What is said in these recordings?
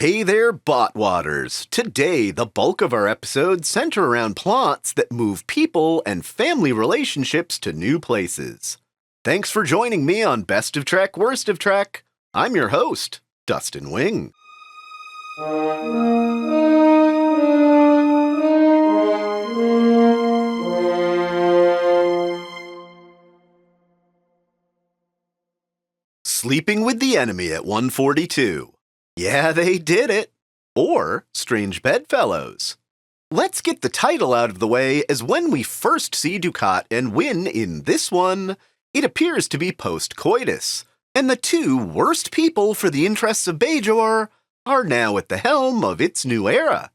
Hey there, Botwatters! Today, the bulk of our episodes center around plots that move people and family relationships to new places. Thanks for joining me on Best of Trek, Worst of Trek. I'm your host, Dustin Wing. Sleeping with the Enemy at 142. Yeah, they did it. Or Strange Bedfellows. Let's get the title out of the way, as when we first see Dukat and Wynn in this one, it appears to be post-coitus, and the two worst people for the interests of Bajor are now at the helm of its new era.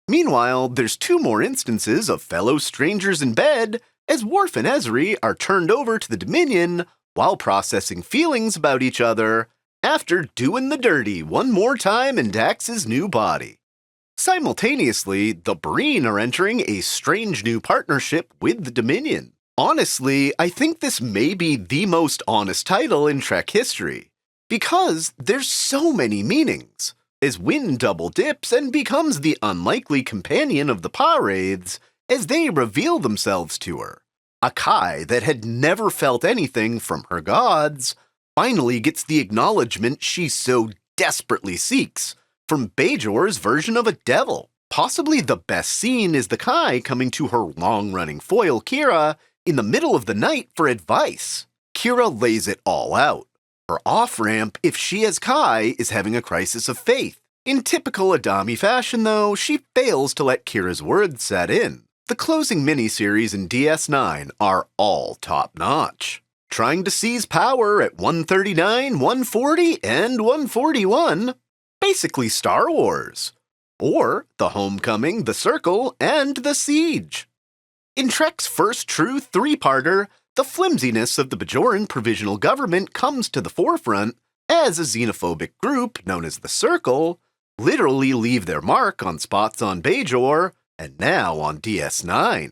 Meanwhile, there's two more instances of fellow strangers in bed, as Worf and Ezri are turned over to the Dominion while processing feelings about each other, after doing the dirty one more time in Dax's new body. Simultaneously, the Breen are entering a strange new partnership with the Dominion. Honestly, I think this may be the most honest title in Trek history, because there's so many meanings, as Wynn double dips and becomes the unlikely companion of the Pa-Wraiths as they reveal themselves to her. A Kai that had never felt anything from her gods finally gets the acknowledgement she so desperately seeks from Bajor's version of a devil. Possibly the best scene is the Kai coming to her long-running foil Kira in the middle of the night for advice. Kira lays it all out. Her off-ramp, if she as Kai is having a crisis of faith. In typical Adami fashion, though, she fails to let Kira's words set in. The closing miniseries in DS9 are all top-notch. Trying to seize power at 139, 140, and 141. Basically Star Wars. Or The Homecoming, The Circle, and The Siege. In Trek's first true three-parter, the flimsiness of the Bajoran Provisional Government comes to the forefront as a xenophobic group known as The Circle literally leave their mark on spots on Bajor and now on DS9.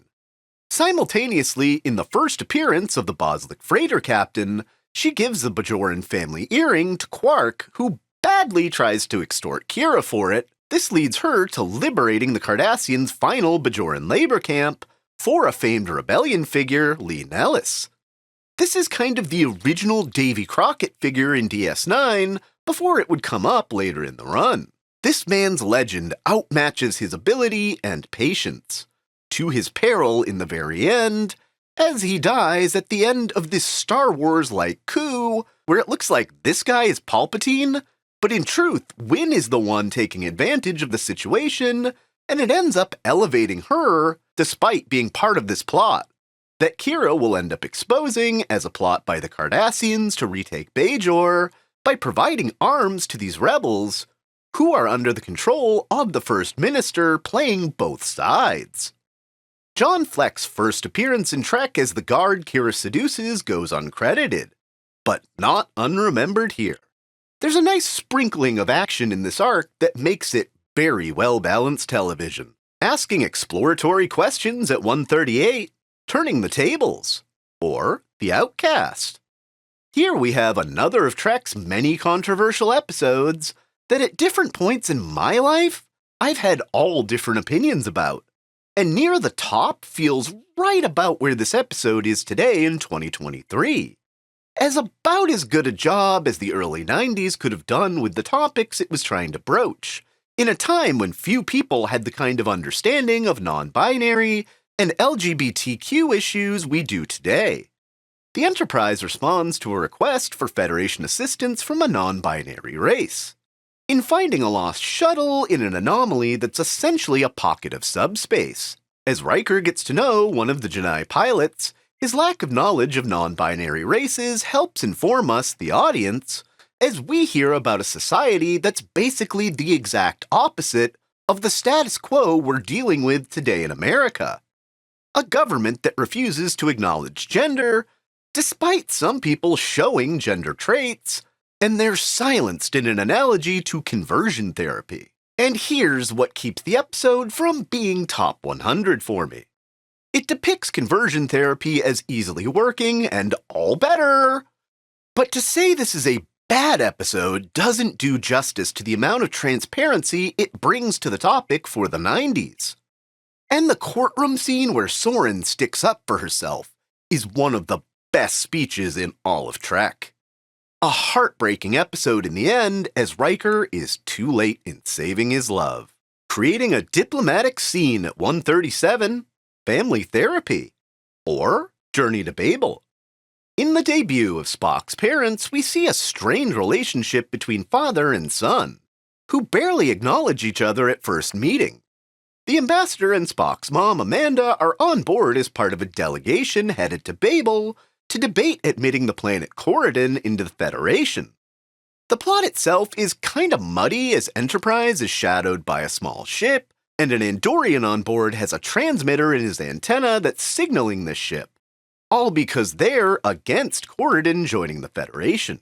Simultaneously, in the first appearance of the Boslik freighter captain, she gives the Bajoran family earring to Quark, who badly tries to extort Kira for it. This leads her to liberating the Cardassians' final Bajoran labor camp for a famed rebellion figure, Lee Nellis. This is kind of the original Davy Crockett figure in DS9 before it would come up later in the run. This man's legend outmatches his ability and patience, to his peril in the very end, as he dies at the end of this Star Wars-like coup, where it looks like this guy is Palpatine, but in truth, Wynn is the one taking advantage of the situation, and it ends up elevating her, despite being part of this plot, that Kira will end up exposing as a plot by the Cardassians to retake Bajor by providing arms to these rebels, who are under the control of the First Minister playing both sides. John Fleck's first appearance in Trek as the guard Kira seduces goes uncredited, but not unremembered here. There's a nice sprinkling of action in this arc that makes it very well-balanced television. Asking exploratory questions at 138, turning the tables, or The Outcast. Here we have another of Trek's many controversial episodes that at different points in my life, I've had all different opinions about. And Near the Top feels right about where this episode is today in 2023. As about as good a job as the early 90s could have done with the topics it was trying to broach, in a time when few people had the kind of understanding of non-binary and LGBTQ issues we do today. The Enterprise responds to a request for Federation assistance from a non-binary race, in finding a lost shuttle in an anomaly that's essentially a pocket of subspace. As Riker gets to know one of the Janai pilots, his lack of knowledge of non-binary races helps inform us, the audience, as we hear about a society that's basically the exact opposite of the status quo we're dealing with today in America. A government that refuses to acknowledge gender, despite some people showing gender traits, and they're silenced in an analogy to conversion therapy. And here's what keeps the episode from being top 100 for me. It depicts conversion therapy as easily working and all better. But to say this is a bad episode doesn't do justice to the amount of transparency it brings to the topic for the 90s. And the courtroom scene where Soren sticks up for herself is one of the best speeches in all of Trek. A heartbreaking episode in the end as Riker is too late in saving his love, creating a diplomatic scene at 137, Family Therapy, or Journey to Babel. In the debut of Spock's parents, we see a strained relationship between father and son, who barely acknowledge each other at first meeting. The ambassador and Spock's mom, Amanda, are on board as part of a delegation headed to Babel to debate admitting the planet Corridon into the Federation. The plot itself is kinda muddy as Enterprise is shadowed by a small ship, and an Andorian on board has a transmitter in his antenna that's signaling this ship, all because they're against Corridon joining the Federation.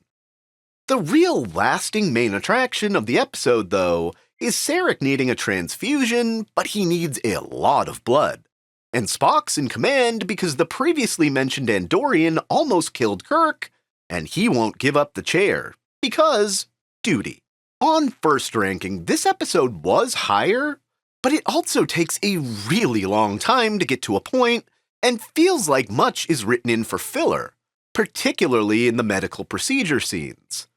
The real lasting main attraction of the episode, though, is Sarek needing a transfusion, but he needs a lot of blood. And Spock's in command because the previously mentioned Andorian almost killed Kirk, and he won't give up the chair, because duty. On first ranking, this episode was higher, but it also takes a really long time to get to a point, and feels like much is written in for filler, particularly in the medical procedure scenes.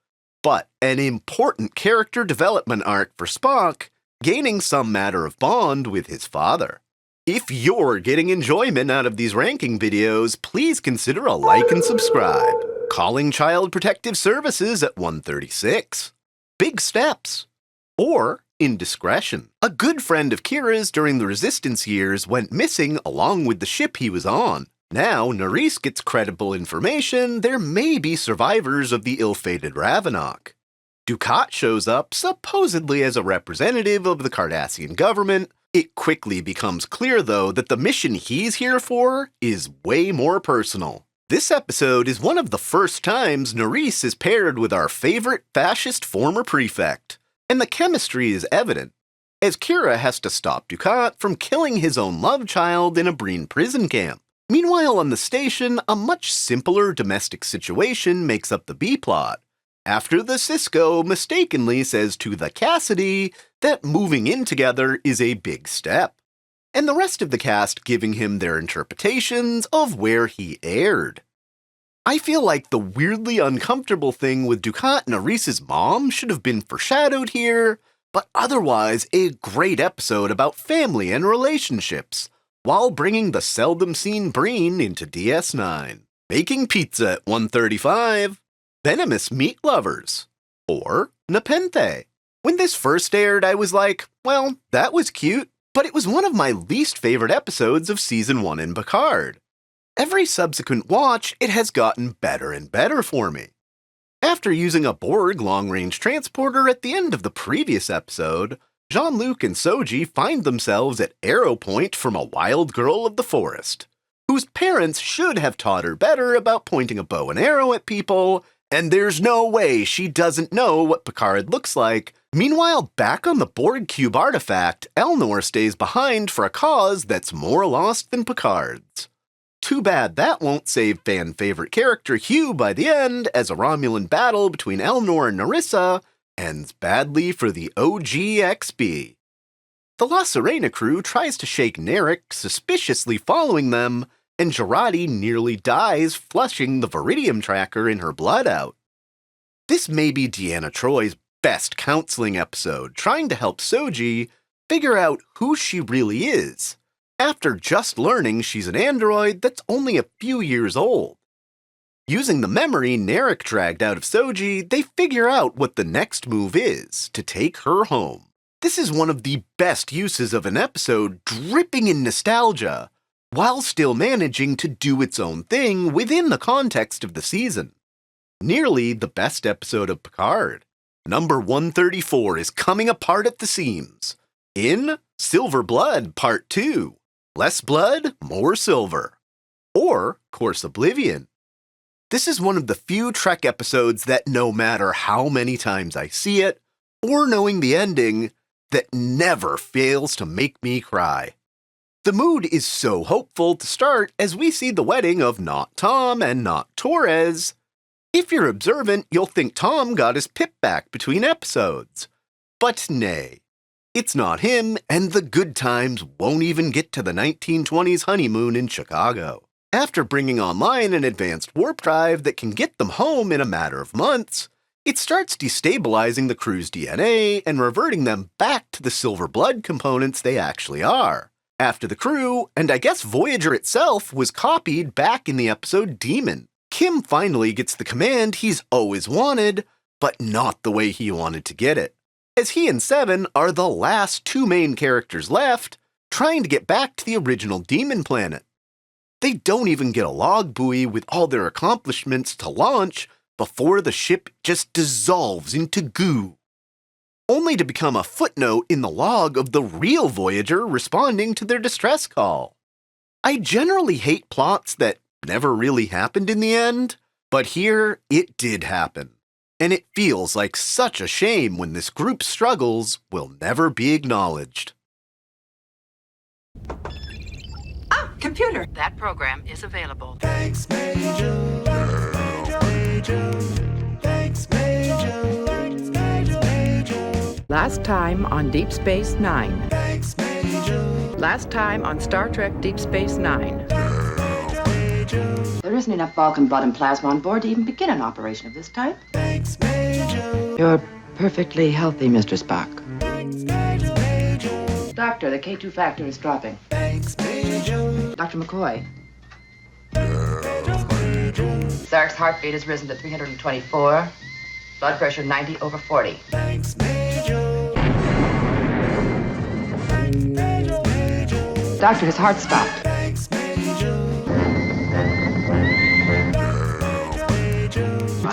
But an important character development arc for Spock, gaining some matter of bond with his father. If you're getting enjoyment out of these ranking videos, please consider a like and subscribe. Calling Child Protective Services at 136. Big Steps. Or Indiscretion. A good friend of Kira's during the Resistance years went missing along with the ship he was on. Now, Nerys gets credible information there may be survivors of the ill-fated Ravenok. Dukat shows up supposedly as a representative of the Cardassian government. It quickly becomes clear, though, that the mission he's here for is way more personal. This episode is one of the first times Nerys is paired with our favorite fascist former prefect, and the chemistry is evident, as Kira has to stop Dukat from killing his own love child in a Breen prison camp. Meanwhile, on the station, a much simpler domestic situation makes up the B-plot, after the Cisco mistakenly says to the Cassidy that moving in together is a big step, and the rest of the cast giving him their interpretations of where he erred. I feel like the weirdly uncomfortable thing with Dukat and Nerys' mom should have been foreshadowed here, but otherwise a great episode about family and relationships, while bringing the seldom seen Breen into DS9. Making Pizza at 135, Venomous Meat Lovers, or Nepenthe. When this first aired, I was like, well, that was cute, but it was one of my least favorite episodes of Season 1 in Picard. Every subsequent watch, it has gotten better and better for me. After using a Borg long-range transporter at the end of the previous episode, Jean-Luc and Soji find themselves at Arrow Point from a wild girl of the forest, whose parents should have taught her better about pointing a bow and arrow at people, and there's no way she doesn't know what Picard looks like. Meanwhile, back on the Borg Cube artifact, Elnor stays behind for a cause that's more lost than Picard's. Too bad that won't save fan-favorite character Hugh by the end, as a Romulan battle between Elnor and Narissa ends badly for the OGXB. The La Serena crew tries to shake Narek, suspiciously following them, and Jurati nearly dies flushing the Viridium tracker in her blood out. This may be Deanna Troy's best counseling episode, trying to help Soji figure out who she really is, after just learning she's an android that's only a few years old. Using the memory Narek dragged out of Soji, they figure out what the next move is, to take her home. This is one of the best uses of an episode dripping in nostalgia, while still managing to do its own thing within the context of the season. Nearly the best episode of Picard. Number 134 is coming apart at the seams, in Silver Blood Part 2. Less blood, more silver. Or Course Oblivion. This is one of the few Trek episodes that no matter how many times I see it, or knowing the ending, that never fails to make me cry. The mood is so hopeful to start as we see the wedding of not Tom and not Torres, If you're observant, you'll think Tom got his pip back between episodes. But nay, it's not him, and the good times won't even get to the 1920s honeymoon in Chicago. After bringing online an advanced warp drive that can get them home in a matter of months, it starts destabilizing the crew's DNA and reverting them back to the silver blood components they actually are. After the crew, and I guess Voyager itself, was copied back in the episode Demon. Kim finally gets the command he's always wanted, but not the way he wanted to get it, as he and Seven are the last two main characters left, trying to get back to the original Demon planet. They don't even get a log buoy with all their accomplishments to launch before the ship just dissolves into goo, only to become a footnote in the log of the real Voyager responding to their distress call. I generally hate plots that never really happened in the end, but here it did happen, and it feels like such a shame when this group's struggles will never be acknowledged. Ah, computer! That program is available. Thanks, Major. Thanks, Major. Last time on Deep Space Nine. Thanks, Major. Last time on Star Trek Deep Space Nine. There isn't enough Vulcan blood and plasma on board to even begin an operation of this type. Thanks, Major. You're perfectly healthy, Mr. Spock. Thanks, Major. Doctor, the K2 factor is dropping. Thanks, Major. Dr. McCoy. Zarek's heartbeat has risen to 324. Blood pressure 90/40. Thanks, Major. Doctor, his heart stopped. Thanks, Major.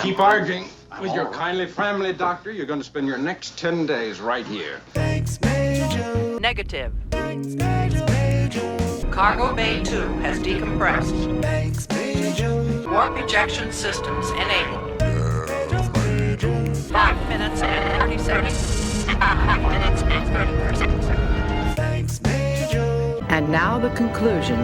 Keep arguing with your kindly family, Doctor. You're going to spend your next 10 days right here. Thanks, Major. Negative. Thanks, Major. Cargo Bay 2 has decompressed. Thanks, Major. Warp ejection systems enabled. 5 minutes and 30 seconds. 5 minutes and 30 seconds. Thanks, Major. And now the conclusion.